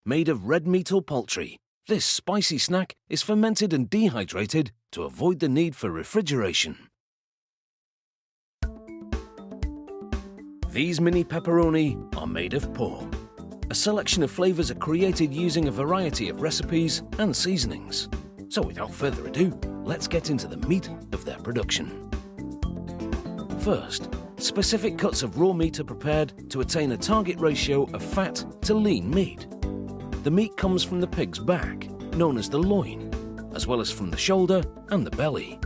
made of red meat or poultry. This spicy snack is fermented and dehydrated to avoid the need for refrigeration. These mini pepperoni are made of pork. A selection of flavours are created using a variety of recipes and seasonings. So without further ado, let's get into the meat of their production. First, specific cuts of raw meat are prepared to attain a target ratio of fat to lean meat. The meat comes from the pig's back, known as the loin, as well as from the shoulder and the belly.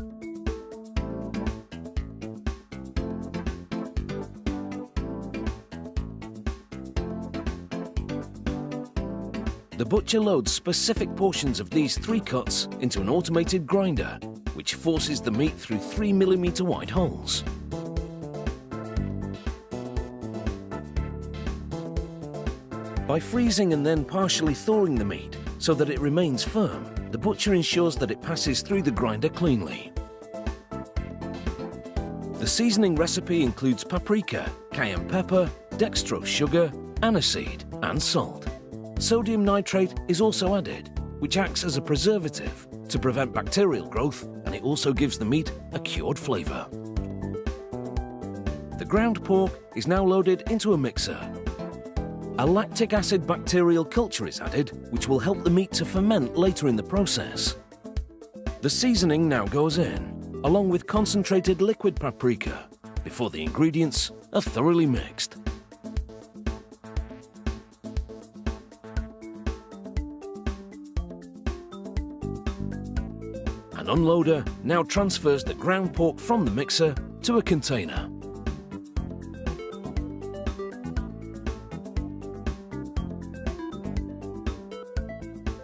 The butcher loads specific portions of these 3 cuts into an automated grinder, which forces the meat through 3 mm wide holes. By freezing and then partially thawing the meat so that it remains firm, the butcher ensures that it passes through the grinder cleanly. The seasoning recipe includes paprika, cayenne pepper, dextrose sugar, aniseed, and salt. Sodium nitrate is also added, which acts as a preservative to prevent bacterial growth, and it also gives the meat a cured flavour. The ground pork is now loaded into a mixer. A lactic acid bacterial culture is added, which will help the meat to ferment later in the process. The seasoning now goes in, along with concentrated liquid paprika, before the ingredients are thoroughly mixed. An unloader now transfers the ground pork from the mixer to a container.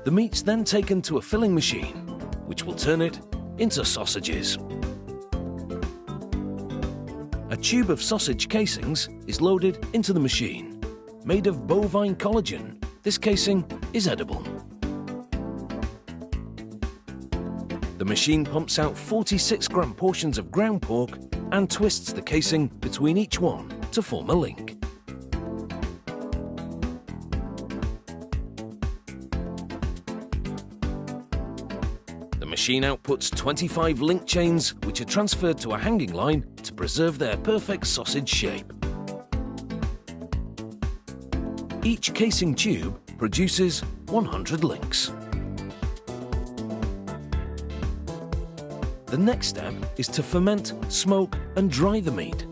The meat's then taken to a filling machine, which will turn it into sausages. A tube of sausage casings is loaded into the machine. Made of bovine collagen, this casing is edible. The machine pumps out 46-gram portions of ground pork and twists the casing between each one to form a link. The machine outputs 25 link chains, which are transferred to a hanging line to preserve their perfect sausage shape. Each casing tube produces 100 links. The next step is to ferment, smoke, and dry the meat.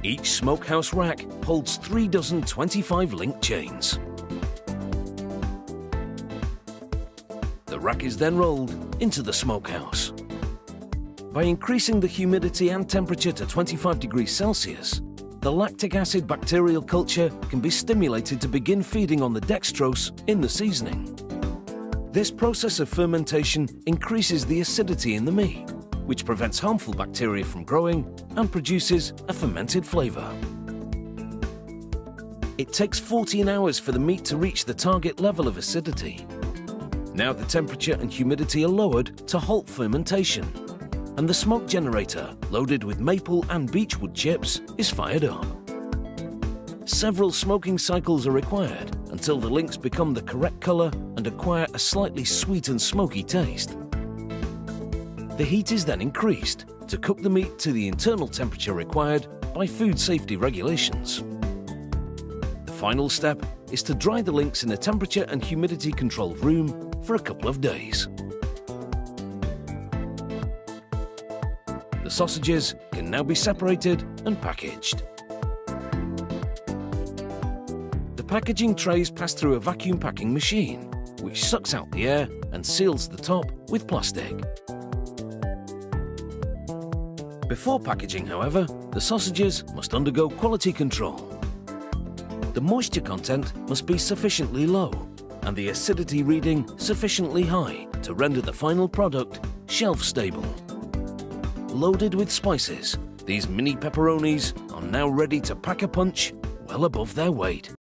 Each smokehouse rack holds 3 dozen 25-link chains. The rack is then rolled into the smokehouse. By increasing the humidity and temperature to 25 degrees Celsius, the lactic acid bacterial culture can be stimulated to begin feeding on the dextrose in the seasoning. This process of fermentation increases the acidity in the meat, which prevents harmful bacteria from growing and produces a fermented flavour. It takes 14 hours for the meat to reach the target level of acidity. Now the temperature and humidity are lowered to halt fermentation, and the smoke generator, loaded with maple and beechwood chips, is fired up. Several smoking cycles are required until the links become the correct colour and acquire a slightly sweet and smoky taste. The heat is then increased to cook the meat to the internal temperature required by food safety regulations. The final step is to dry the links in a temperature and humidity controlled room for a couple of days. The sausages can now be separated and packaged. The packaging trays pass through a vacuum packing machine, which sucks out the air and seals the top with plastic. Before packaging, however, the sausages must undergo quality control. The moisture content must be sufficiently low and the acidity reading sufficiently high to render the final product shelf-stable. Loaded with spices, these mini pepperonis are now ready to pack a punch well above their weight.